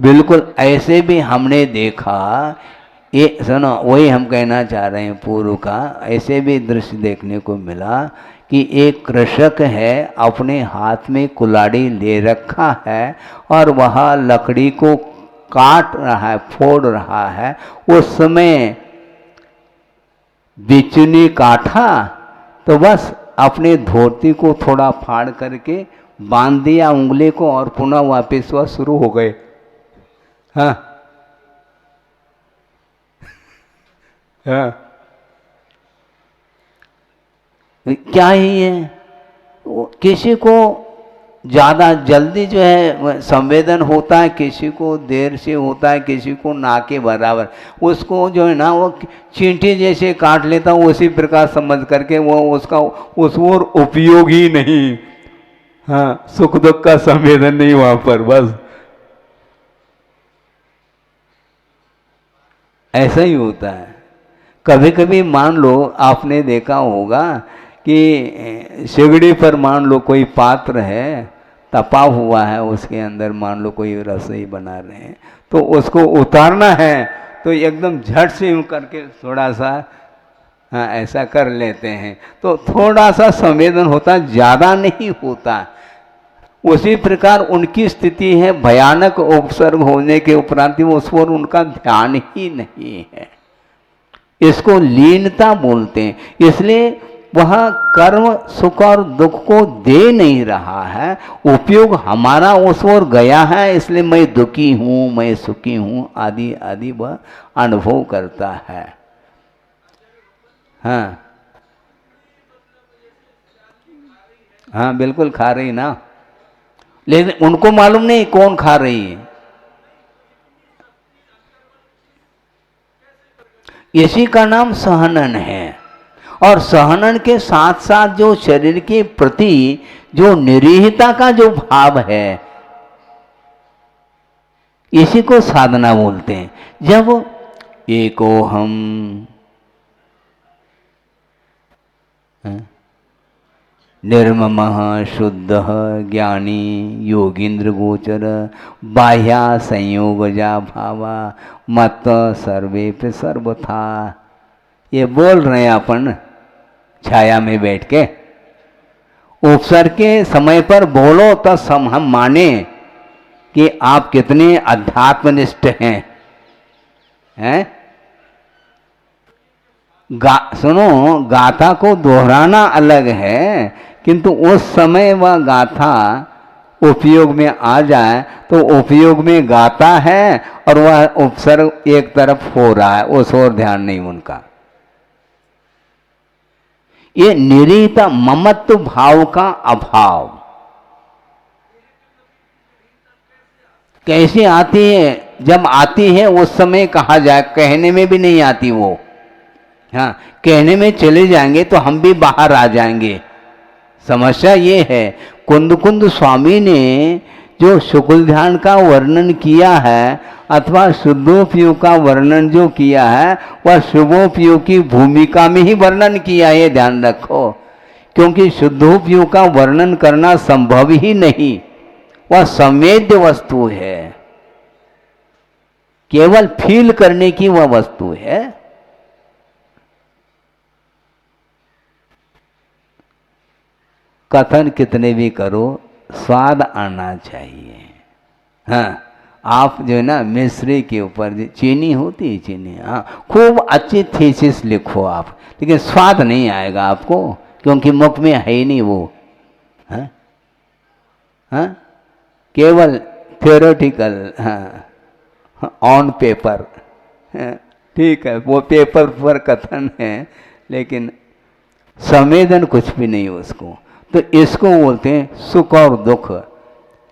बिल्कुल ऐसे भी हमने देखा। ये सुनो, वही हम कहना चाह रहे हैं पूर्व का, ऐसे भी दृश्य देखने को मिला कि एक कृषक है, अपने हाथ में कुल्हाड़ी ले रखा है और वह लकड़ी को काट रहा है, फोड़ रहा है। उस समय बिचनी काटा तो बस अपने धोती को थोड़ा फाड़ करके बांध दिया उंगली को और पुनः वापस वह शुरू हो गए। हाँ हाँ, क्या ही है, किसी को ज़्यादा जल्दी जो है संवेदन होता है, किसी को देर से होता है, किसी को ना के बराबर। उसको जो है ना वो चींटी जैसे काट लेता, उसी प्रकार समझ करके वो उसका उस ओर उपयोग ही नहीं। हाँ, सुख दुख का संवेदन नहीं वहां पर, बस ऐसा ही होता है। कभी कभी मान लो आपने देखा होगा कि सिगड़ी पर मान लो कोई पात्र है, तपा हुआ है, उसके अंदर मान लो कोई रसोई बना रहे हैं, तो उसको उतारना है तो एकदम झट से यूँ करके थोड़ा सा, हाँ, ऐसा कर लेते हैं, तो थोड़ा सा संवेदन होता, ज़्यादा नहीं होता। उसी प्रकार उनकी स्थिति है, भयानक उपसर्ग होने के उपरांत उस पर उनका ध्यान ही नहीं है। इसको लीनता बोलते हैं। इसलिए वह कर्म सुख और दुख को दे नहीं रहा है, उपयोग हमारा उस ओर गया है, इसलिए मैं दुखी हूँ, मैं सुखी हूँ आदि आदि वह अनुभव करता है। हाँ हाँ, बिल्कुल खा रही ना, लेकिन उनको मालूम नहीं कौन खा रही है। इसी का नाम सहनन है। और सहनन के साथ साथ जो शरीर के प्रति जो निरीहता का जो भाव है, इसी को साधना बोलते हैं। जब एको हम निर्ममः शुद्धः ज्ञानी योगींद्र गोचर बाह्या संयोगजा भावा मत सर्वे पे सर्वथा। ये बोल रहे हैं अपन छाया में बैठ के, उपसर्ग के समय पर बोलो तो हम माने कि आप कितने अध्यात्मनिष्ठ हैं। सुनो, गाथा को दोहराना अलग है, किंतु उस समय वह गाथा उपयोग में आ जाए तो उपयोग में गाता है और वह उपसर्ग एक तरफ हो रहा है, उस ओर ध्यान नहीं उनका। ये निरीहता, ममत्व भाव का अभाव कैसे आती है? जब आती है उस समय कहा जाए, कहने में भी नहीं आती वो। हाँ, कहने में चले जाएंगे तो हम भी बाहर आ जाएंगे। समस्या ये है, कुंद कुंद स्वामी ने जो शुक्ल ध्यान का वर्णन किया है अथवा शुद्धोपयोग का वर्णन जो किया है, वह शुभोपयोग की भूमिका में ही वर्णन किया है, ध्यान रखो। क्योंकि शुद्धोपयोग का वर्णन करना संभव ही नहीं, वह संवेद्य वस्तु है, केवल फील करने की वह वस्तु है। कथन कितने भी करो, स्वाद आना चाहिए। हाँ, आप जो है ना मिश्री के ऊपर चीनी होती है, चीनी, हाँ, खूब अच्छी थीसिस लिखो आप, लेकिन स्वाद नहीं आएगा आपको, क्योंकि मुख में है ही नहीं वो। हाँ हाँ, केवल थियोरेटिकल, हाँ, ऑन पेपर, ठीक है, वो पेपर पर कथन है, लेकिन संवेदन कुछ भी नहीं उसको। तो इसको बोलते हैं सुख और दुख।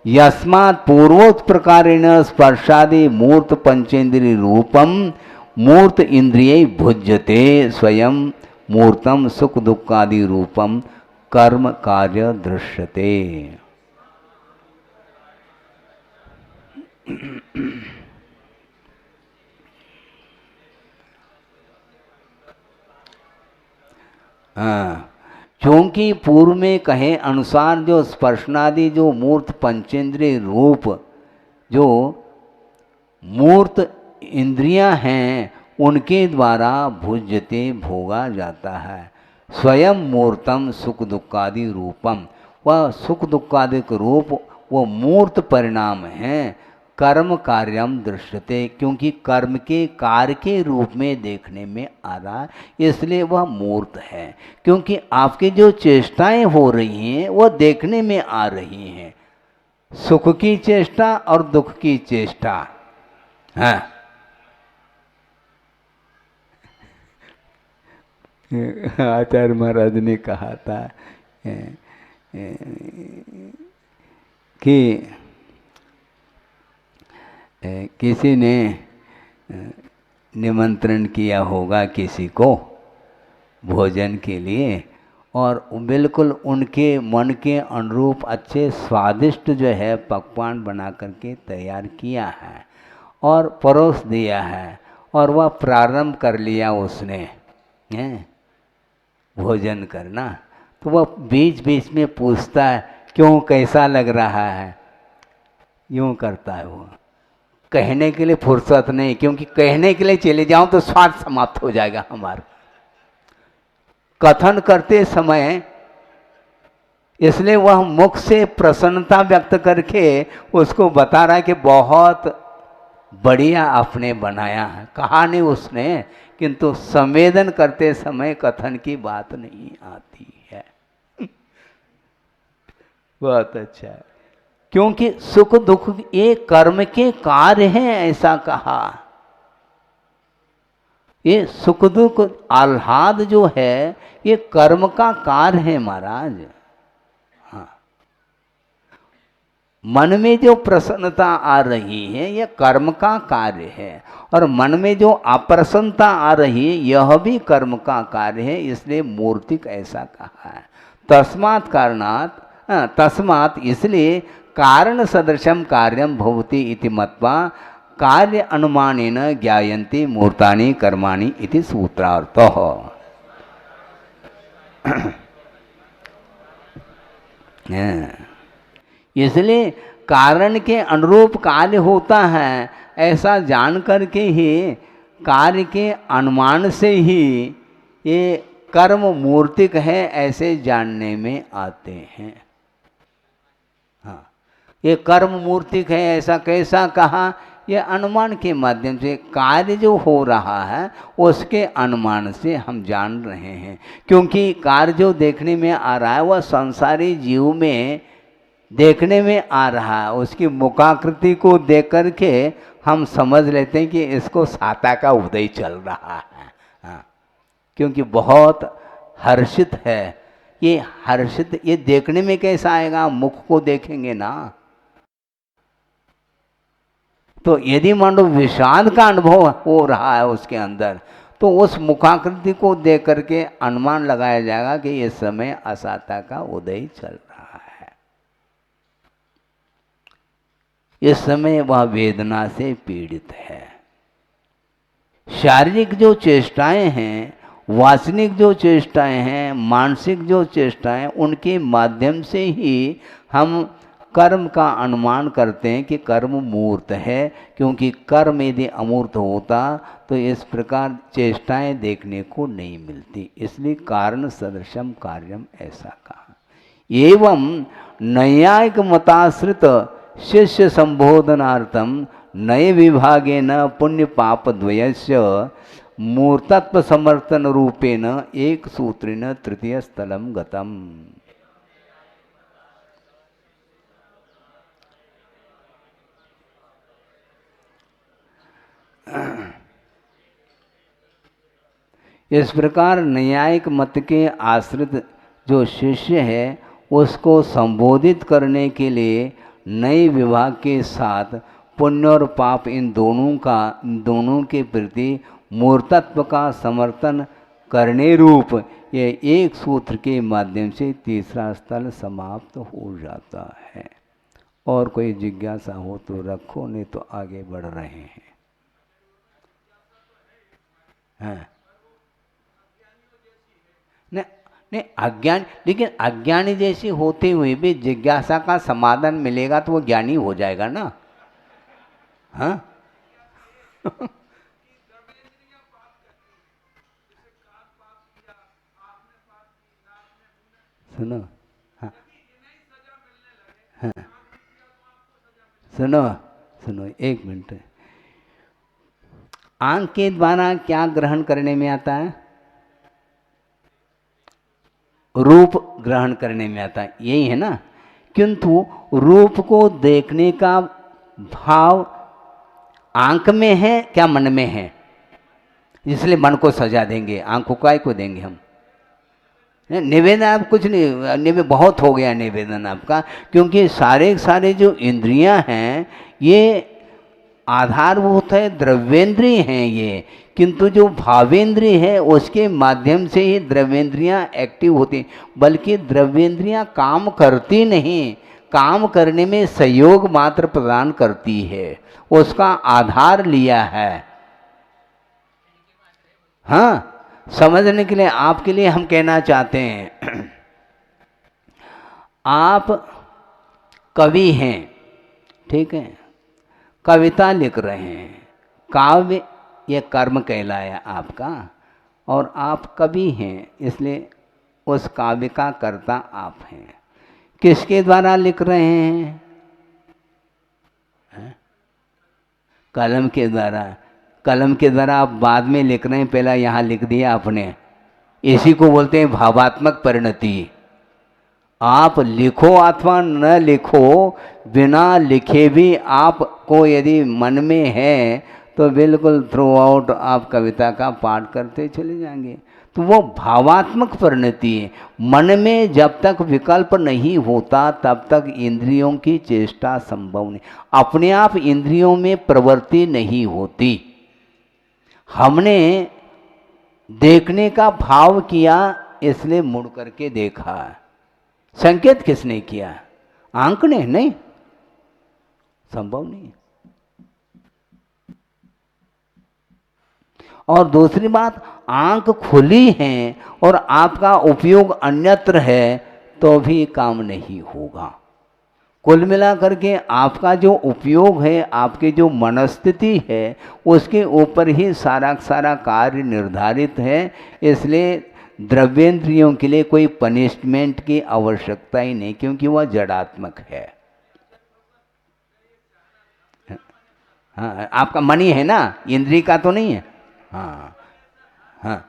यस्मात् पूर्वोक्त प्रकारेण स्पर्शादि मूर्त पंचेंद्रिय रूपम मूर्त इंद्रिय भुज्यते स्वयं मूर्तम सुख दुखादि रूपम कर्म कार्य दृश्यते। हाँ, क्योंकि पूर्व में कहे अनुसार जो स्पर्शनादि जो मूर्त पंचेंद्रिय रूप जो मूर्त इंद्रियां हैं उनके द्वारा भुज्यते भोगा जाता है। स्वयं मूर्तम सुख दुखादि रूपम, वह सुख दुखादिक रूप वो मूर्त परिणाम है। कर्म कार्यम दृश्यते, क्योंकि कर्म के कार्य के रूप में देखने में आ रहा है, इसलिए वह मूर्त है। क्योंकि आपकी जो चेष्टाएं हो रही हैं वह देखने में आ रही हैं, सुख की चेष्टा और दुख की चेष्टा। हाँ, आचार्य महाराज ने कहा था कि किसी ने निमंत्रण किया होगा किसी को भोजन के लिए, और बिल्कुल उनके मन के अनुरूप अच्छे स्वादिष्ट जो है पकवान बना करके तैयार किया है और परोस दिया है, और वह प्रारंभ कर लिया उसने भोजन करना। तो वह बीच बीच में पूछता है क्यों, कैसा लग रहा है, यूँ करता है वो। कहने के लिए फुर्सत नहीं, क्योंकि कहने के लिए चले जाऊं तो स्वाद समाप्त हो जाएगा हमारा कथन करते समय। इसलिए वह मुख से प्रसन्नता व्यक्त करके उसको बता रहा है कि बहुत बढ़िया आपने बनाया है, कहा नहीं उसने, किंतु संवेदन करते समय कथन की बात नहीं आती है। बहुत अच्छा है, क्योंकि सुख दुख ये कर्म के कार्य हैं, ऐसा कहा। ये सुख दुख आह्लाद जो है ये कर्म का कार्य है महाराज। हाँ, मन में जो प्रसन्नता आ रही है यह कर्म का कार्य है, और मन में जो अप्रसन्नता आ रही है यह भी कर्म का कार्य है, इसलिए मूर्तिक ऐसा कहा है। तस्मात् कारणात्, तस्मात् इसलिए कारण सदृशम कार्यम भवति इति मत्वा कार्य अनुमानेन ज्ञायन्ति मूर्तानि कर्माणि इति सूत्रार्थः। इसलिए कारण के अनुरूप कार्य होता है, ऐसा जान करके ही कार्य के अनुमान से ही ये कर्म मूर्तिक है ऐसे जानने में आते हैं। हाँ, ये कर्म मूर्तिक है ऐसा कैसा कहा, ये अनुमान के माध्यम से कार्य जो हो रहा है उसके अनुमान से हम जान रहे हैं। क्योंकि कार्य जो देखने में आ रहा है वह संसारी जीव में देखने में आ रहा है, उसकी मुखाकृति को देख करके हम समझ लेते हैं कि इसको साता का उदय चल रहा है। हाँ, क्योंकि बहुत हर्षित है, ये हर्षित ये देखने में कैसा आएगा, मुख को देखेंगे ना। तो यदि मान लो विषाद का अनुभव हो रहा है उसके अंदर, तो उस मुखाकृति को देख करके अनुमान लगाया जाएगा कि इस समय असाता का उदय चल रहा है, इस समय वह वेदना से पीड़ित है। शारीरिक जो चेष्टाएं हैं, वासनिक जो चेष्टाएं हैं, मानसिक जो चेष्टाएं, उनके माध्यम से ही हम कर्म का अनुमान करते हैं कि कर्म मूर्त है। क्योंकि कर्म यदि अमूर्त होता तो इस प्रकार चेष्टाएं देखने को नहीं मिलती, इसलिए कारण सदृशम कार्यम ऐसा कहा। एवं नैयायिक मताश्रित शिष्य संबोधनार्थम नए विभागेन पुण्य पाप द्वयस्य मूर्तत्व समर्थन रूपेण एक सूत्रेण तृतीय स्थलम गतम। इस प्रकार न्यायिक मत के आश्रित जो शिष्य है उसको संबोधित करने के लिए नए विभाग के साथ पुण्य और पाप इन दोनों के प्रति मूर्तत्व का समर्थन करने रूप ये एक सूत्र के माध्यम से तीसरा स्थल समाप्त हो जाता है। और कोई जिज्ञासा हो तो रखो, नहीं तो आगे बढ़ रहे हैं। हाँ, नहीं अज्ञान, लेकिन अज्ञानी जैसी होते हुए भी जिज्ञासा का समाधान मिलेगा तो वो ज्ञानी हो जाएगा ना। हाँ, सुनो, हाँ हाँ, सुनो सुनो, एक मिनट। आंख के द्वारा क्या ग्रहण करने में आता है? रूप ग्रहण करने में आता है, यही है ना। किंतु रूप को देखने का भाव आंख में है क्या मन में है? इसलिए मन को सजा देंगे, आंख को काय को देंगे हम? निवेदन आप कुछ नहीं, निवेदन बहुत हो गया निवेदन आपका, क्योंकि सारे जो इंद्रियां हैं ये आधारभूत है, द्रव्येंद्रिय हैं ये, किंतु जो भावेंद्रिय है उसके माध्यम से ही द्रव्येंद्रियां एक्टिव होती, बल्कि द्रव्येंद्रियां काम करती नहीं, काम करने में सहयोग मात्र प्रदान करती है, उसका आधार लिया है। हाँ, समझने के लिए आपके लिए हम कहना चाहते हैं, आप कवि हैं, ठीक है, कविता लिख रहे हैं, काव्य ये कर्म कहलाया आपका, और आप कवि हैं, इसलिए उस काव्य का कर्ता आप हैं। किसके द्वारा लिख रहे हैं? कलम के द्वारा। कलम के द्वारा आप बाद में लिख रहे हैं, पहला यहाँ लिख दिया आपने, इसी को बोलते हैं भावात्मक परिणति। आप लिखो अथवा न लिखो, बिना लिखे भी आपको यदि मन में है तो बिल्कुल थ्रू आउट आप कविता का पाठ करते चले जाएंगे। तो वो भावात्मक परिणति है। मन में जब तक विकल्प नहीं होता तब तक इंद्रियों की चेष्टा संभव नहीं, अपने आप इंद्रियों में प्रवृत्ति नहीं होती। हमने देखने का भाव किया इसलिए मुड़ करके देखा, संकेत किसने किया? आंख ने नहीं, संभव नहीं। और दूसरी बात, आंख खुली है और आपका उपयोग अन्यत्र है तो भी काम नहीं होगा। कुल मिलाकर के आपका जो उपयोग है, आपकी जो मनस्थिति है, उसके ऊपर ही सारा कार्य निर्धारित है। इसलिए द्रव्येंद्रियों के लिए कोई पनिशमेंट की आवश्यकता ही नहीं, क्योंकि वह जड़ात्मक है। हाँ, आपका मन ही है ना, इंद्रिय का तो नहीं है। हाँ हाँ,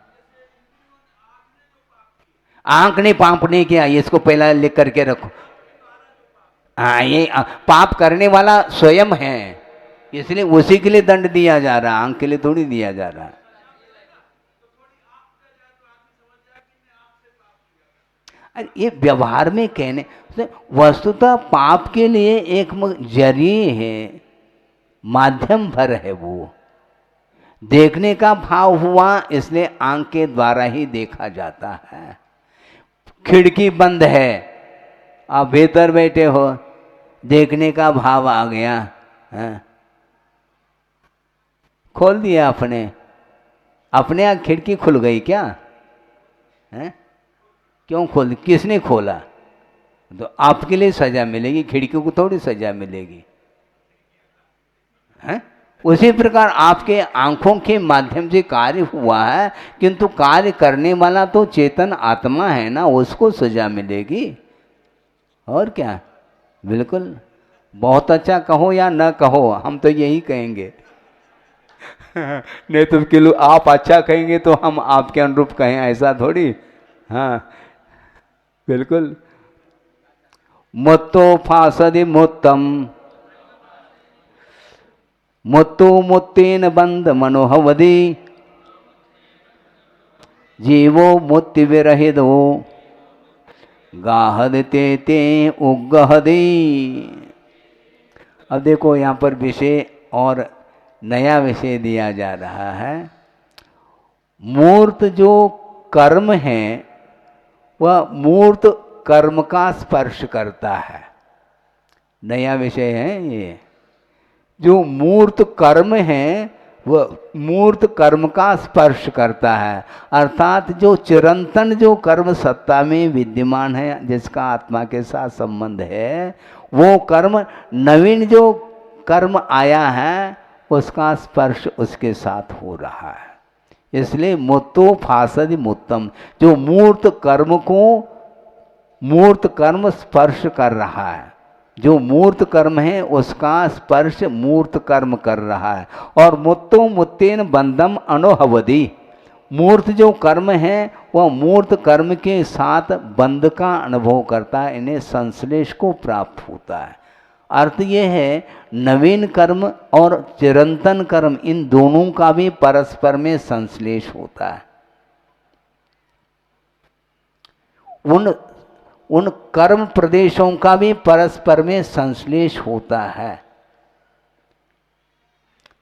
आंख ने पाप नहीं किया, इसको पहला लिख करके रखो। हाँ, ये पाप करने वाला स्वयं है, इसलिए उसी के लिए दंड दिया जा रहा है, आंख के लिए थोड़ी दिया जा रहा है। ये व्यवहार में कहने, वस्तुतः पाप के लिए एक जरिए है, माध्यम भर है। वो देखने का भाव हुआ इसलिए आंख के द्वारा ही देखा जाता है। खिड़की बंद है, आप भीतर बैठे हो, देखने का भाव आ गया, है? खोल दिया आपने, अपने आप खिड़की खुल गई क्या? है? क्यों खोल, किसने खोला? तो आपके लिए सजा मिलेगी, खिड़की को थोड़ी सजा मिलेगी। है? उसी प्रकार आपके आंखों के माध्यम से कार्य हुआ है, किंतु कार्य करने वाला तो चेतन आत्मा है ना, उसको सजा मिलेगी। और क्या? बिल्कुल। बहुत अच्छा कहो या न कहो, हम तो यही कहेंगे। नहीं तो किलो आप अच्छा कहेंगे तो हम आपके अनुरूप कहें, ऐसा थोड़ी। हाँ बिल्कुल। मुत्तो फासदि मुत्तम, मुत्तो मुत्तेन बंध मनोहवदि, जीवो मुत्ति विरहितो गाहद ते उगहदी। अब देखो यहाँ पर विषय और नया विषय दिया जा रहा है। मूर्त जो कर्म है वह मूर्त कर्म का स्पर्श करता है, नया विषय है ये। जो मूर्त कर्म है वह मूर्त कर्म का स्पर्श करता है, अर्थात जो चिरंतन जो कर्म सत्ता में विद्यमान है, जिसका आत्मा के साथ संबंध है, वो कर्म, नवीन जो कर्म आया है उसका स्पर्श उसके साथ हो रहा है। इसलिए मुत्तो फासदि मुत्तम, जो मूर्त कर्म को मूर्त कर्म स्पर्श कर रहा है, जो मूर्त कर्म है उसका स्पर्श मूर्त कर्म कर रहा है। और मुत्तो मुत्तेन बंधम अनोहवधि, मूर्त जो कर्म है वह मूर्त कर्म के साथ बंध का अनुभव करता है, इन्हें संश्लेष को प्राप्त होता है। अर्थ यह है नवीन कर्म और चिरंतन कर्म, इन दोनों का भी परस्पर में संश्लेष होता है। उन कर्म प्रदेशों का भी परस्पर में संश्लेष होता है,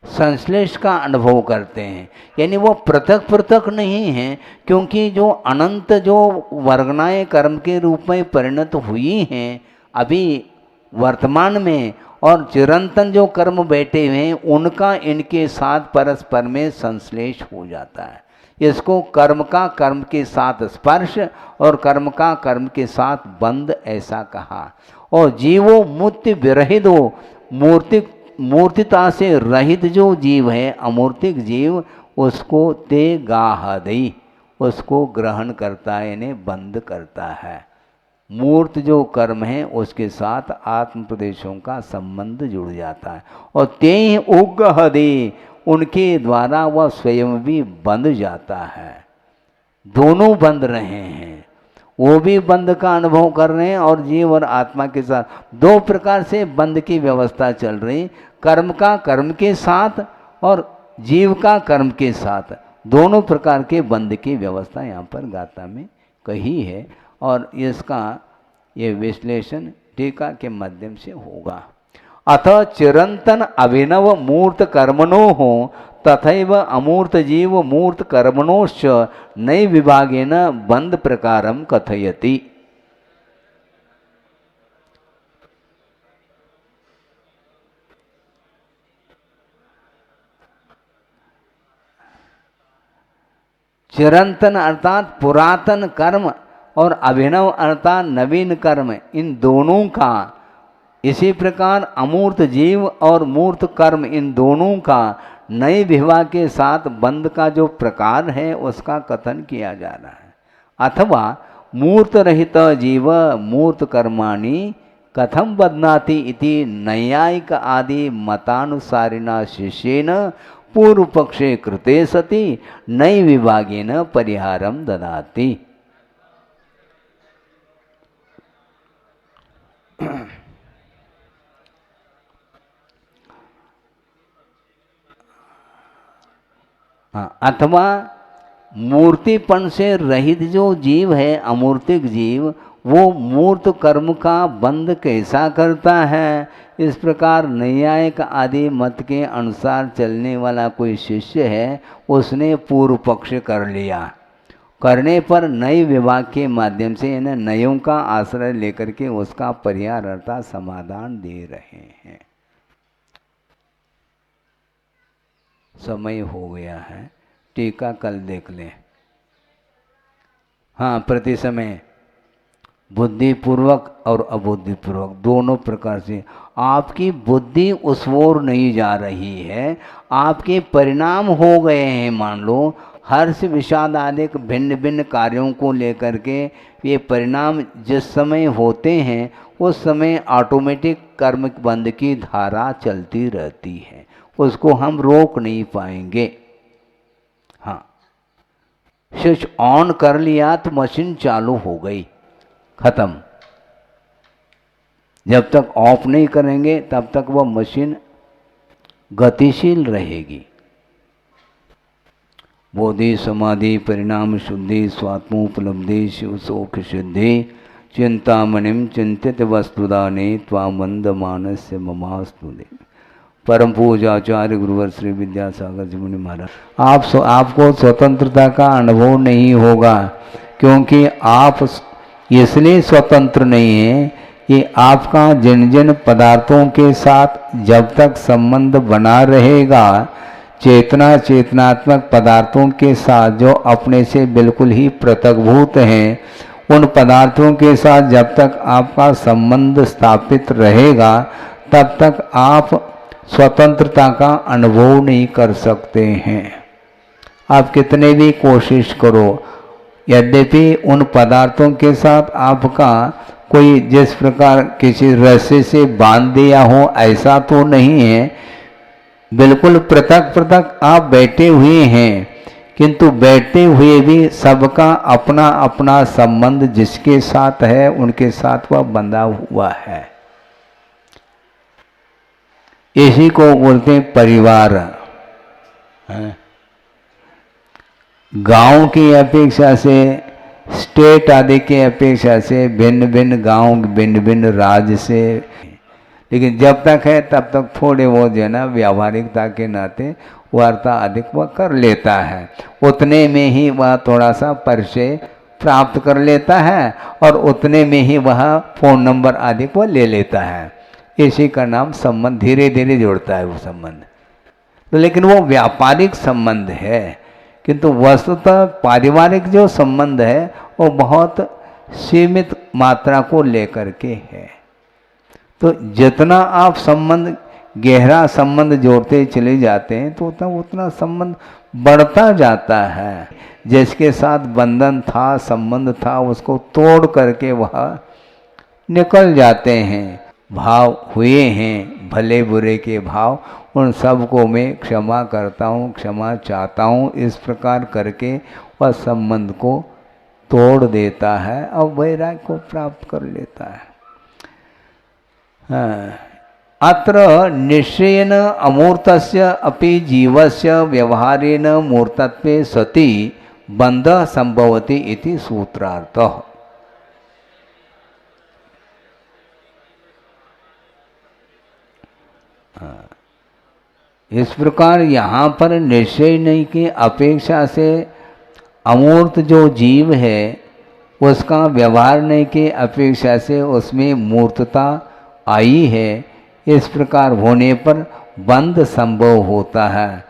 संश्लेष का अनुभव करते हैं। यानी वो पृथक पृथक नहीं है, क्योंकि जो अनंत जो वर्गनाएं कर्म के रूप में परिणत हुई हैं अभी वर्तमान में, और चिरंतन जो कर्म बैठे हुए हैं उनका इनके साथ परस्पर में संश्लेष हो जाता है। इसको कर्म का कर्म के साथ स्पर्श और कर्म का कर्म के साथ बंध ऐसा कहा। और जीवो मुक्ति विरहित हो, मूर्तिता से रहित जो जीव है, अमूर्तिक जीव, उसको ते गाहदई, उसको ग्रहण करता है, इन्हें बंद करता है। मूर्त जो कर्म है उसके साथ आत्म प्रदेशों का संबंध जुड़ जाता है। और ते ही उगहदे, उनके द्वारा वह स्वयं भी बंध जाता है। दोनों बंध रहे हैं, वो भी बंध का अनुभव कर रहे हैं और जीव और आत्मा के साथ दो प्रकार से बंध की व्यवस्था चल रही, कर्म का कर्म के साथ और जीव का कर्म के साथ, दोनों प्रकार के बंध की व्यवस्था यहाँ पर गाथा में कही है। और इसका ये विश्लेषण टीका के माध्यम से होगा। अथ चिरंतन अभिनव मूर्त कर्मणो हो तथैव अमूर्त जीव मूर्त कर्मणोश्च नई विभागेन बंध प्रकारम कथयति। चिरंतन अर्थात पुरातन कर्म और अभिनव अर्थात नवीन कर्म, इन दोनों का, इसी प्रकार अमूर्त जीव और मूर्त कर्म, इन दोनों का नए विवाह के साथ बंध का जो प्रकार है उसका कथन किया जा रहा है। अथवा मूर्त रहित जीव मूर्त कर्माणि कथम बध्नाति इति नैयायिक आदि मतानुसारिणा शिष्येन पूर्व पक्षे कृते सति नई विभागेन परिहारम ददाति। अथवा मूर्तिपन से रहित जो जीव है, अमूर्तिक जीव, वो मूर्त कर्म का बंध कैसा करता है। इस प्रकार नैयायिक आदि मत के अनुसार चलने वाला कोई शिष्य है, उसने पूर्व पक्ष कर लिया, करने पर नए विभाग के माध्यम से इन नयों का आश्रय लेकर के उसका परिहार अर्थात समाधान दे रहे हैं। समय हो गया है, टीका कल देख लें। हाँ, प्रति समय बुद्धिपूर्वक और अबुद्धिपूर्वक दोनों प्रकार से आपकी बुद्धि उस ओर नहीं जा रही है, आपके परिणाम हो गए हैं। मान लो हर्ष विषाद आदि भिन्न भिन्न कार्यों को लेकर के ये परिणाम जिस समय होते हैं उस समय ऑटोमेटिक कर्म बंध की धारा चलती रहती है, उसको हम रोक नहीं पाएंगे। हाँ, स्विच ऑन कर लिया तो मशीन चालू हो गई, खत्म। जब तक ऑफ नहीं करेंगे तब तक वह मशीन गतिशील रहेगी। बोधि समाधि परिणाम शुद्धि स्वात्मोपलब्धि शिव सुख सिद्धि चिंतामणिम चिंतित वस्तुदाने त्वामंद मानस्य ममास्तु दे। परम पूज्याचार्य गुरुवर श्री विद्यासागर जी मुनि महाराज, आपको स्वतंत्रता का अनुभव नहीं होगा, क्योंकि आप इसलिए स्वतंत्र नहीं है कि आपका जिन जिन पदार्थों के साथ जब तक संबंध बना रहेगा, चेतना चेतनात्मक पदार्थों के साथ जो अपने से बिल्कुल ही पृथकभूत हैं, उन पदार्थों के साथ जब तक आपका संबंध स्थापित रहेगा तब तक आप स्वतंत्रता का अनुभव नहीं कर सकते हैं। आप कितने भी कोशिश करो, यद्यपि उन पदार्थों के साथ आपका कोई जिस प्रकार किसी रस्से से बांध दिया हो ऐसा तो नहीं है, बिल्कुल पृथक पृथक आप बैठे हुए हैं, किंतु बैठे हुए भी सबका अपना अपना संबंध जिसके साथ है उनके साथ वह बंधा हुआ है। इसी को बोलते हैं परिवार। गांव की अपेक्षा से, स्टेट आदि की अपेक्षा से भिन्न भिन्न गांव, भिन्न भिन्न राज्य से, लेकिन जब तक है तब तक थोड़े वो जो है ना व्यावहारिकता के नाते वार्ता अधिक वह कर लेता है, उतने में ही वह थोड़ा सा परिचय प्राप्त कर लेता है और उतने में ही वह फ़ोन नंबर आदि को ले लेता है। इसी का नाम संबंध धीरे धीरे जुड़ता है वो संबंध। तो लेकिन वो व्यापारिक संबंध है, किंतु वस्तुतः पारिवारिक जो संबंध है वो बहुत सीमित मात्रा को लेकर के है। तो जितना आप संबंध गहरा संबंध जोड़ते चले जाते हैं तो उतना उतना संबंध बढ़ता जाता है। जिसके साथ बंधन था, संबंध था, उसको तोड़ करके वह निकल जाते हैं। भाव हुए हैं भले बुरे के भाव, उन सब को मैं क्षमा करता हूँ, क्षमा चाहता हूँ, इस प्रकार करके वह संबंध को तोड़ देता है और वैराग्य को प्राप्त कर लेता है। अत्र निश्चयेन अमूर्तस्य अपि जीवस्य व्यवहारेण मूर्तत्वे सति बंधः संभवति इति सूत्रार्थः। इस प्रकार यहाँ पर निश्चय नहीं की अपेक्षा से अमूर्त जो जीव है उसका व्यवहार नहीं की अपेक्षा से उसमें मूर्तता आई है। इस प्रकार होने पर बंध संभव होता है।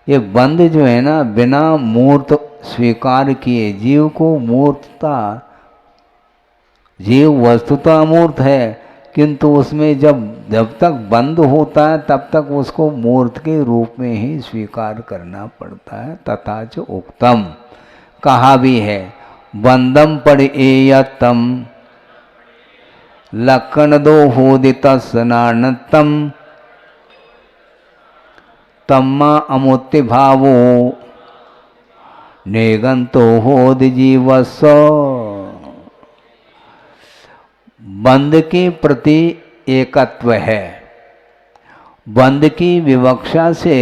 ये बंध जो है ना बिना मूर्त स्वीकार किए जीव को मूर्तता, जीव वस्तुतः अमूर्त है किंतु उसमें जब तक बंध होता है तब तक उसको मूर्त के रूप में ही स्वीकार करना पड़ता है। तथा च उक्तम, कहा भी है, बंधम पड़ेयतम लक्षण दो होदित स्नानतम तम्मा अमुत्य भावो नेगंतो होद जीवस्व। बंध के प्रति एकत्व है। बंध की विवक्षा से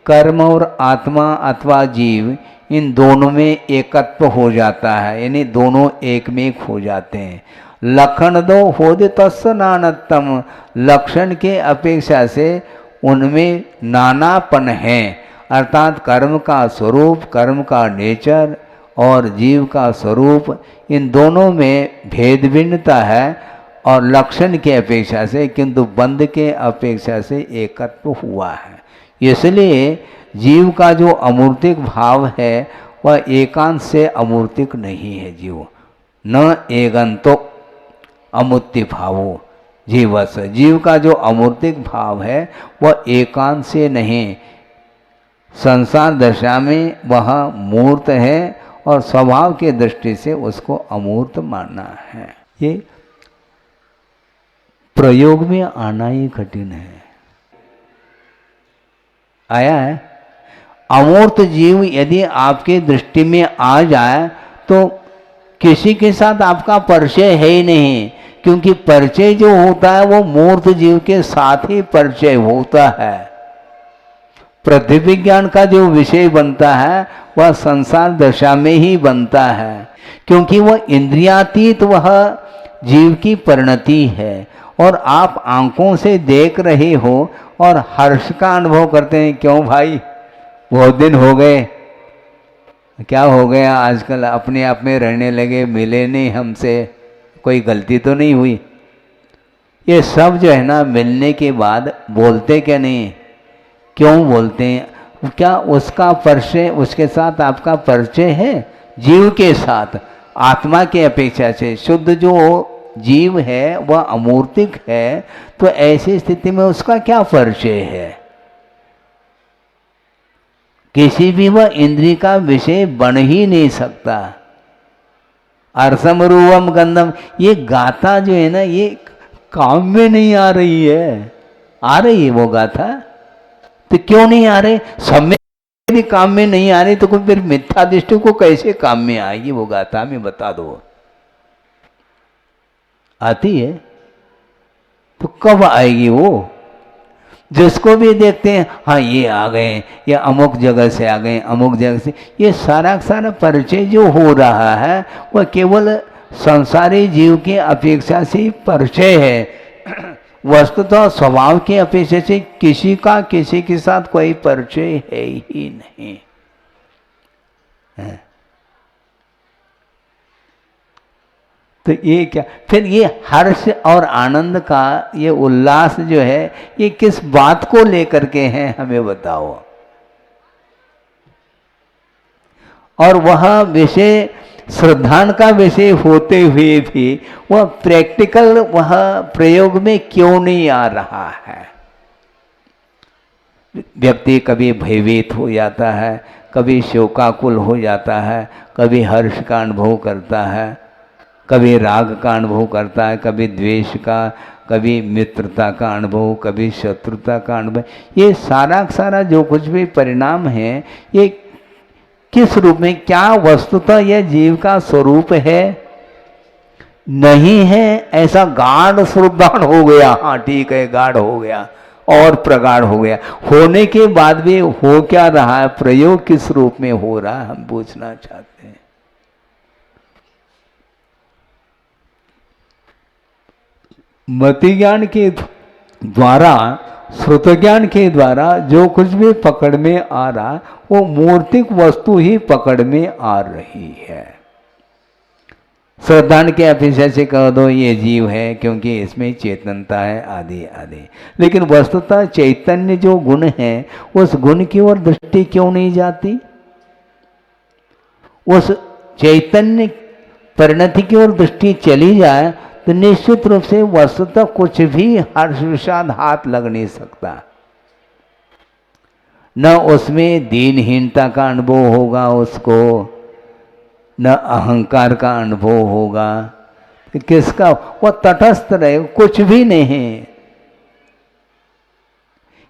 कर्म और आत्मा अथवा जीव इन दोनों में एकत्व हो जाता है, यानी दोनों एक में एक हो जाते हैं। लक्षण दो होद तस्य नानत्तम, लक्षण के अपेक्षा से उनमें नानापन है, अर्थात कर्म का स्वरूप, कर्म का नेचर और जीव का स्वरूप, इन दोनों में भेद भिन्नता है और लक्षण के अपेक्षा से, किंतु बंध के अपेक्षा से एकत्व हुआ है। इसलिए जीव का जो अमूर्तिक भाव है वह एकांत से अमूर्तिक नहीं है। जीव न एगंतो अमूर्ति भावो जीवस, जीव का जो अमूर्तिक भाव है वह एकांत से नहीं, संसार दशा में वह मूर्त है और स्वभाव के दृष्टि से उसको अमूर्त मानना है। ये प्रयोग में आना ही कठिन है। आया है, अमूर्त जीव यदि आपके दृष्टि में आ जाए तो किसी के साथ आपका परिचय है ही नहीं, क्योंकि परिचय जो होता है वो मूर्त जीव के साथ ही परिचय होता है। पृथ्वी ज्ञान का जो विषय बनता है वह संसार दशा में ही बनता है, क्योंकि वह इंद्रियातीत वह जीव की परिणति है और आप आंखों से देख रहे हो और हर्ष का अनुभव करते हैं। क्यों भाई, बहुत दिन हो गए, क्या हो गया, आजकल अपने आप में रहने लगे, मिले नहीं हमसे, कोई गलती तो नहीं हुई। ये सब जो है ना मिलने के बाद बोलते क्या नहीं, क्यों बोलते हैं? क्या उसका परिचय, उसके साथ आपका परिचय है? जीव के साथ आत्मा के अपेक्षा से शुद्ध जो जीव है, वह अमूर्तिक है, तो ऐसी स्थिति में उसका क्या परिचय है? किसी भी वह इंद्रिय का विषय बन ही नहीं सकता। अरसम रूपम गंधम, ये गाथा जो है ना, ये काम में नहीं आ रही है। आ रही है वो गाथा, तो क्यों नहीं आ रही? सब में भी काम में नहीं आ रही, तो कोई फिर मिथ्या दृष्टि को कैसे काम में आएगी वो गाथा? में बता दो। आती है तो कब आएगी वो? जिसको भी देखते हैं, हाँ ये आ गए, या अमुक जगह से आ गए, अमुक जगह से, ये सारा सारा परिचय जो हो रहा है वह केवल संसारी जीव की अपेक्षा से परिचय है। वस्तुतः स्वभाव की अपेक्षा से किसी का किसी के साथ कोई परिचय है ही नहीं है। तो ये क्या, फिर ये हर्ष और आनंद का ये उल्लास जो है, ये किस बात को लेकर के हैं, हमें बताओ। और वह विषय श्रद्धान का विषय होते हुए भी वह प्रैक्टिकल, वह प्रयोग में क्यों नहीं आ रहा है? व्यक्ति कभी भयभीत हो जाता है, कभी शोकाकुल हो जाता है, कभी हर्ष का अनुभव करता है, कभी राग का अनुभव करता है, कभी द्वेष का, कभी मित्रता का अनुभव, कभी शत्रुता का अनुभव। ये सारा सारा जो कुछ भी परिणाम है, ये किस रूप में, क्या वस्तुतः यह जीव का स्वरूप है? नहीं है। ऐसा गाढ़ स्वरूपदान हो गया, हाँ ठीक है, गाढ़ हो गया और प्रगाढ़ हो गया। होने के बाद भी हो क्या रहा है, प्रयोग किस रूप में हो रहा है, हम पूछना चाहते हैं। मति ज्ञान के द्वारा, श्रुत ज्ञान के द्वारा जो कुछ भी पकड़ में आ रहा, वो मूर्तिक वस्तु ही पकड़ में आ रही है। श्रद्धान के अपेक्षा से कह दो ये जीव है क्योंकि इसमें चेतनता है, आदि आदि। लेकिन वस्तुतः चैतन्य जो गुण है, उस गुण की ओर दृष्टि क्यों नहीं जाती? उस चैतन्य परिणति की ओर दृष्टि चली जाए तो निश्चित रूप से वस्तुतः कुछ भी हर्ष विषाद हाथ लग नहीं सकता। न उसमें दीनहीनता का अनुभव होगा उसको, न अहंकार का अनुभव होगा। किसका? वो तटस्थ रहे, कुछ भी नहीं।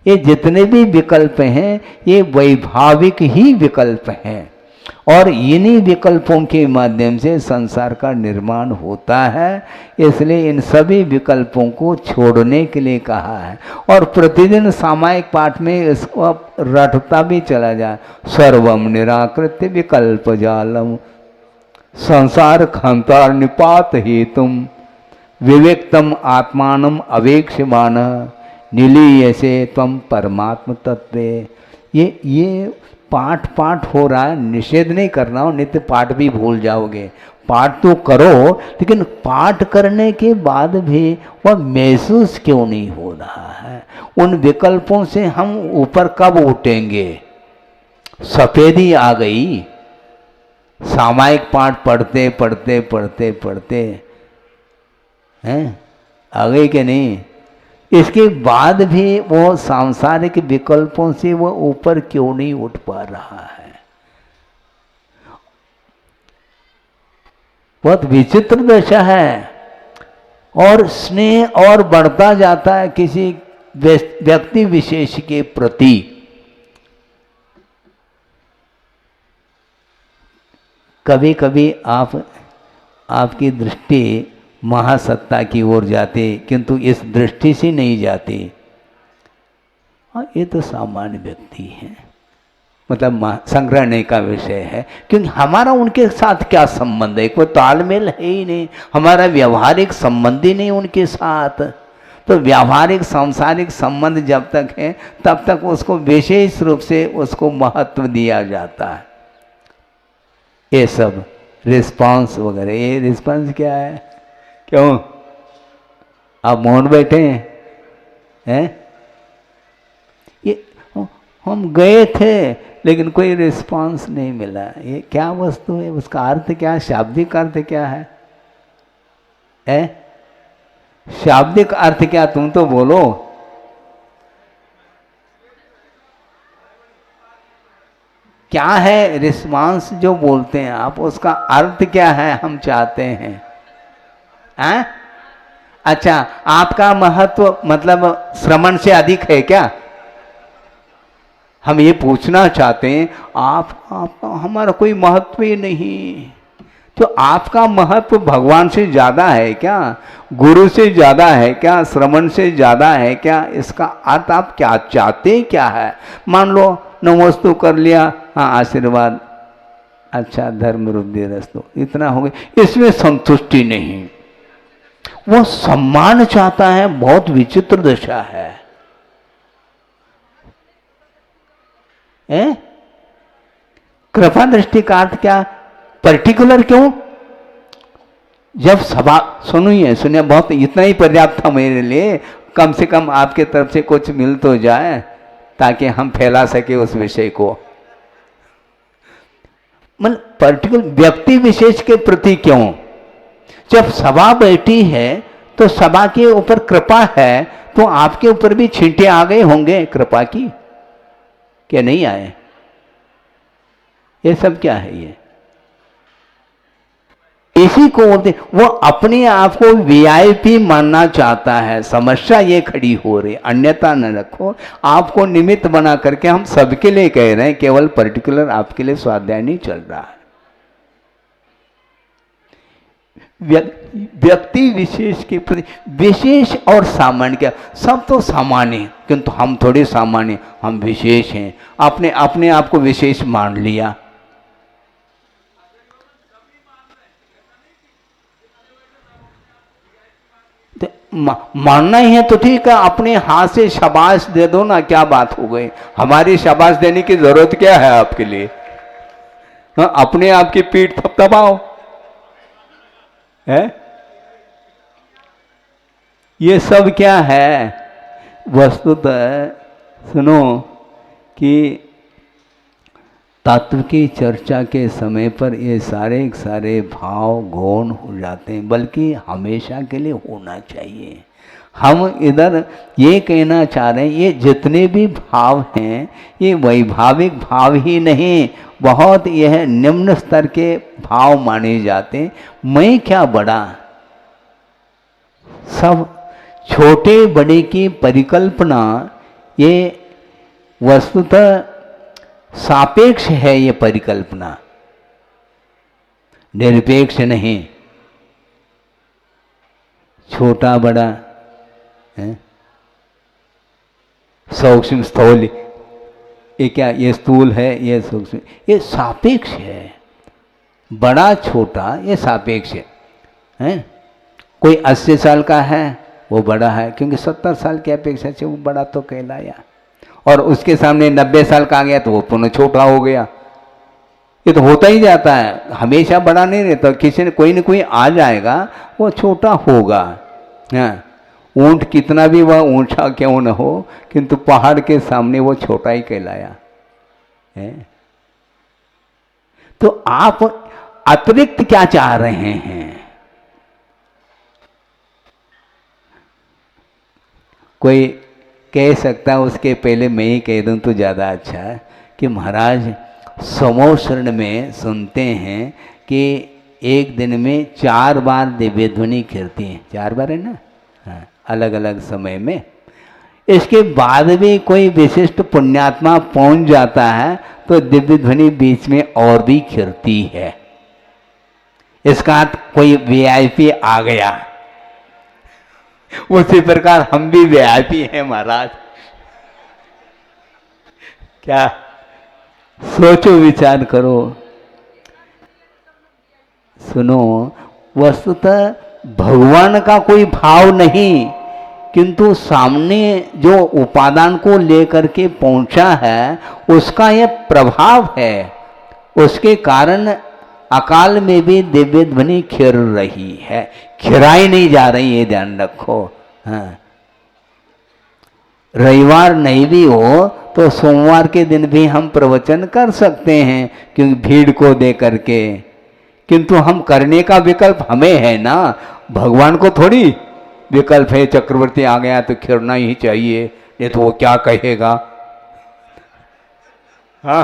ये जितने भी विकल्प हैं, ये वैभाविक ही विकल्प हैं, और इन्हीं विकल्पों के माध्यम से संसार का निर्माण होता है। इसलिए इन सभी विकल्पों को छोड़ने के लिए कहा है। और प्रतिदिन सामायिक पाठ में इसको रटता भी चला जाए। सर्वम निराकृत्य विकल्प जालम संसार खंतार निपात हेतुम विवेक्तम आत्मानम अवेक्षमान निलीयसे तम परमात्म तत्व। ये पाठ पाठ हो रहा है, निषेध नहीं कर रहा हूँ, नित्य पाठ भी भूल जाओगे। पाठ तो करो, लेकिन पाठ करने के बाद भी वह महसूस क्यों नहीं हो रहा है? उन विकल्पों से हम ऊपर कब उठेंगे? सफेदी आ गई। सामायिक पाठ पढ़ते पढ़ते पढ़ते पढ़ते हैं, आ गई कि नहीं? इसके बाद भी वो सांसारिक विकल्पों से वो ऊपर क्यों नहीं उठ पा रहा है? बहुत विचित्र दशा है। और स्नेह और बढ़ता जाता है किसी व्यक्ति विशेष के प्रति। कभी कभी आपकी दृष्टि महासत्ता की ओर जाते, किंतु इस दृष्टि से नहीं जाते। हाँ, ये तो सामान्य व्यक्ति है, मतलब संग्रहणे का विषय है, क्योंकि हमारा उनके साथ क्या संबंध है? कोई तालमेल है ही नहीं, हमारा व्यवहारिक संबंध ही नहीं उनके साथ। तो व्यावहारिक सांसारिक संबंध जब तक है, तब तक उसको विशेष रूप से उसको महत्व दिया जाता है। ये सब रिस्पांस वगैरह, ये रिस्पांस क्या है? क्यों आप मौन बैठे हैं? ये हम गए थे लेकिन कोई रिस्पांस नहीं मिला। ये क्या वस्तु है? उसका अर्थ क्या है? शाब्दिक अर्थ क्या है? शाब्दिक अर्थ क्या, तुम तो बोलो। क्या है रिस्पांस जो बोलते हैं आप, उसका अर्थ क्या है हम चाहते हैं? हैं? अच्छा, आपका महत्व मतलब श्रवण से अधिक है क्या? हम ये पूछना चाहते हैं। आप हमारा कोई महत्व ही नहीं, तो आपका महत्व भगवान से ज्यादा है क्या? गुरु से ज्यादा है क्या? श्रवण से ज्यादा है क्या? इसका अर्थ आप क्या चाहते हैं, क्या है? मान लो नमोस्तु कर लिया, हाँ आशीर्वाद, अच्छा धर्म वृद्धि रस्तु, इतना हो गया, इसमें संतुष्टि नहीं, वो सम्मान चाहता है। बहुत विचित्र दशा है। कृपा दृष्टि का अर्थ क्या? पर्टिकुलर क्यों? जब सभा, सुनिए बहुत, इतना ही पर्याप्त था मेरे लिए। कम से कम आपके तरफ से कुछ मिल तो जाए ताकि हम फैला सके उस विषय को। मतलब पर्टिकुलर व्यक्ति विशेष के प्रति क्यों? जब सभा बैठी है तो सभा के ऊपर कृपा है, तो आपके ऊपर भी छींटे आ गए होंगे कृपा की, क्या नहीं आए? ये सब क्या है? ये इसी को बोलते, वो अपने आप को वीआईपी मानना चाहता है। समस्या ये खड़ी हो रही, अन्यथा न रखो। आपको निमित्त बना करके हम सबके लिए कह रहे हैं, केवल पर्टिकुलर आपके लिए स्वाध्याय नहीं चल रहा है। व्यक्ति विशेष के प्रति, विशेष और सामान्य क्या? सब तो सामान्य, किंतु हम थोड़े सामान्य, हम विशेष हैं। आपने अपने आप को विशेष मान लिया। मानना ही है तो ठीक है, अपने हाथ से शाबाश दे दो ना, क्या बात हो गई? हमारी शाबाश देने की जरूरत क्या है आपके लिए? हाँ, अपने आप की पीठ थपथपाओ है। ये सब क्या है? वस्तुतः सुनो कि तत्व की चर्चा के समय पर ये सारे भाव गौण हो जाते हैं, बल्कि हमेशा के लिए होना चाहिए। हम इधर ये कहना चाह रहे हैं, ये जितने भी भाव हैं ये वैभाविक भाव ही नहीं, बहुत यह निम्न स्तर के भाव माने जाते हैं। मैं क्या बड़ा, सब छोटे बड़े की परिकल्पना ये वस्तुतः सापेक्ष है। ये परिकल्पना निरपेक्ष नहीं। छोटा बड़ा है, सूक्ष्म स्थूल, ये क्या? ये स्थूल है, ये सूक्ष्म, ये सापेक्ष है। बड़ा छोटा ये सापेक्ष है। कोई 80 साल का है वो बड़ा है, क्योंकि 70 साल की अपेक्षा से वो बड़ा तो कहलाया, और उसके सामने 90 साल का आ गया तो वो पुनः छोटा हो गया। ये तो होता ही जाता है, हमेशा बड़ा नहीं रहता। किसी ने कोई न कोई आ जाएगा वो छोटा होगा। हाँ, ऊंट कितना भी वह ऊंचा क्यों न हो, किंतु पहाड़ के सामने वो छोटा ही कहलाया है। तो आप अतिरिक्त क्या चाह रहे हैं? कोई कह सकता है, उसके पहले मैं ही कह दूं तो ज़्यादा अच्छा है कि महाराज समूह शरण में सुनते हैं कि एक दिन में 4 बार दिव्य ध्वनि गिरती है। 4 बार है ना? हाँ, अलग अलग समय में। इसके बाद भी कोई विशिष्ट पुण्यात्मा पहुंच जाता है तो दिव्य ध्वनि बीच में और भी गिरती है। इसका अर्थ कोई वीआईपी आ गया। उसी प्रकार हम भी वीआईपी हैं महाराज। क्या? सोचो, विचार करो। सुनो, वस्तुतः भगवान का कोई भाव नहीं, किंतु सामने जो उपादान को लेकर के पहुंचा है उसका यह प्रभाव है। उसके कारण अकाल में भी दिव्य ध्वनि खिर रही है, खिराई नहीं जा रही, ये ध्यान रखो। हाँ, रविवार नहीं भी हो तो सोमवार के दिन भी हम प्रवचन कर सकते हैं, क्योंकि भीड़ को दे करके, किंतु हम करने का विकल्प हमें है ना, भगवान को थोड़ी। विकल्प है, चक्रवर्ती आ गया तो खिरना ही चाहिए, नहीं तो वो क्या कहेगा। हाँ,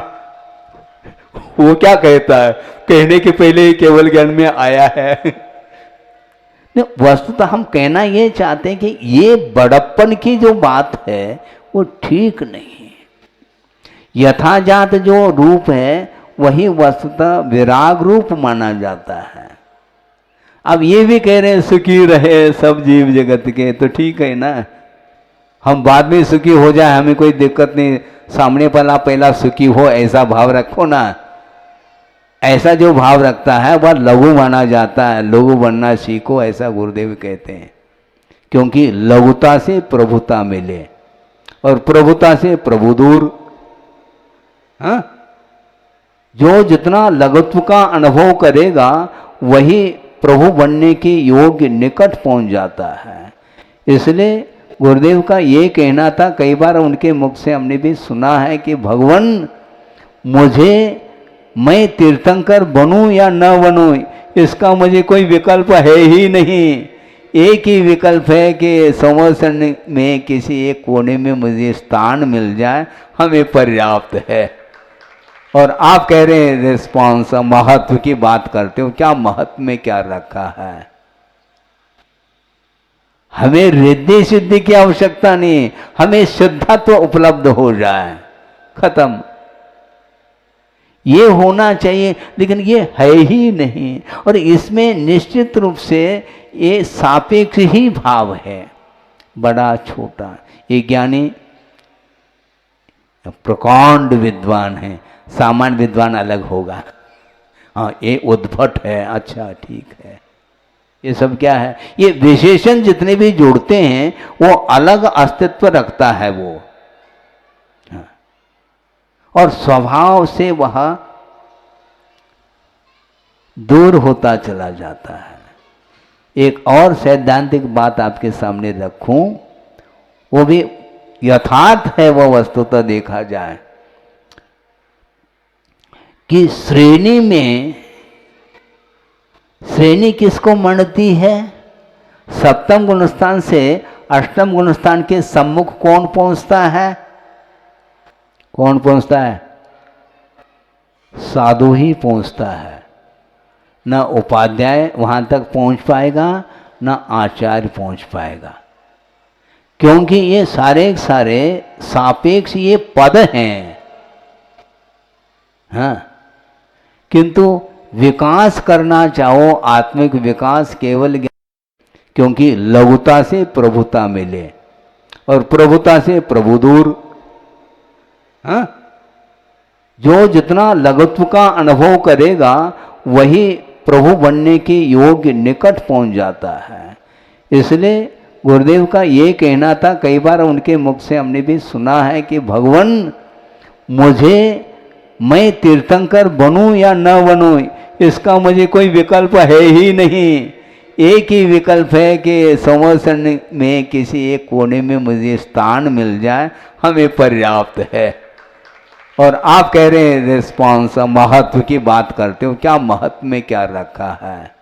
वो क्या कहता है, कहने के पहले ही केवल ज्ञान में आया है। वस्तुतः हम कहना ये चाहते हैं कि ये बड़प्पन की जो बात है वो ठीक नहीं है। यथाजात जो रूप है वही वस्तुतः विराग रूप माना जाता है। अब ये भी कह रहे हैं सुखी रहे सब जीव जगत के, तो ठीक है ना, हम बाद में सुखी हो जाए हमें कोई दिक्कत नहीं, सामने वाला पहला सुखी हो ऐसा भाव रखो ना। ऐसा जो भाव रखता है वह लघु माना जाता है, लघु बनना सीखो, ऐसा गुरुदेव कहते हैं। क्योंकि लघुता से प्रभुता मिले और प्रभुता से प्रभु दूर। हाँ, जो जितना लघुत्व का अनुभव करेगा वही प्रभु बनने के योग्य निकट पहुंच जाता है। इसलिए गुरुदेव का ये कहना था, कई बार उनके मुख से हमने भी सुना है कि भगवान मुझे, मैं तीर्थंकर बनूं या न बनूं इसका मुझे कोई विकल्प है ही नहीं। एक ही विकल्प है कि संवत्सर में किसी एक कोने में मुझे स्थान मिल जाए, हमें पर्याप्त है। और आप कह रहे हैं रिस्पॉन्स, महत्व की बात करते हो, क्या महत्व में क्या रखा है। हमें रिद्धि सिद्धि की आवश्यकता नहीं, हमें शुद्धत्व उपलब्ध हो जाए, खत्म। ये होना चाहिए, लेकिन ये है ही नहीं। और इसमें निश्चित रूप से ये सापेक्ष ही भाव है, बड़ा छोटा। ये ज्ञानी प्रकांड विद्वान है, सामान्य विद्वान अलग होगा। हाँ, ये उद्भट है, अच्छा ठीक है। ये सब क्या है, ये विशेषण जितने भी जोड़ते हैं वो अलग अस्तित्व रखता है वो। हाँ। और स्वभाव से वह दूर होता चला जाता है। एक और सैद्धांतिक बात आपके सामने रखूं, वो भी यथार्थ है, वो वस्तुतः देखा जाए कि श्रेणी में, श्रेणी किसको मणती है, सप्तम गुणस्थान से अष्टम गुणस्थान के सम्मुख कौन पहुंचता है, कौन पहुंचता है, साधु ही पहुंचता है। न उपाध्याय वहां तक पहुंच पाएगा, न आचार्य पहुंच पाएगा, क्योंकि ये सारे सारे सापेक्ष ये पद हैं। हाँ, किंतु विकास करना चाहो, आत्मिक विकास केवल, क्योंकि लघुता से प्रभुता मिले और प्रभुता से प्रभु दूर। हाँ, जो जितना लघुत्व का अनुभव करेगा वही प्रभु बनने के योग्य निकट पहुंच जाता है। इसलिए गुरुदेव का ये कहना था, कई बार उनके मुख से हमने भी सुना है कि भगवान मुझे, मैं तीर्थंकर बनूं या न बनूं इसका मुझे कोई विकल्प है ही नहीं। एक ही विकल्प है कि संवत्सर में किसी एक कोने में मुझे स्थान मिल जाए, हमें पर्याप्त है। और आप कह रहे हैं रिस्पॉन्स, महत्व की बात करते हो, क्या महत्व में क्या रखा है।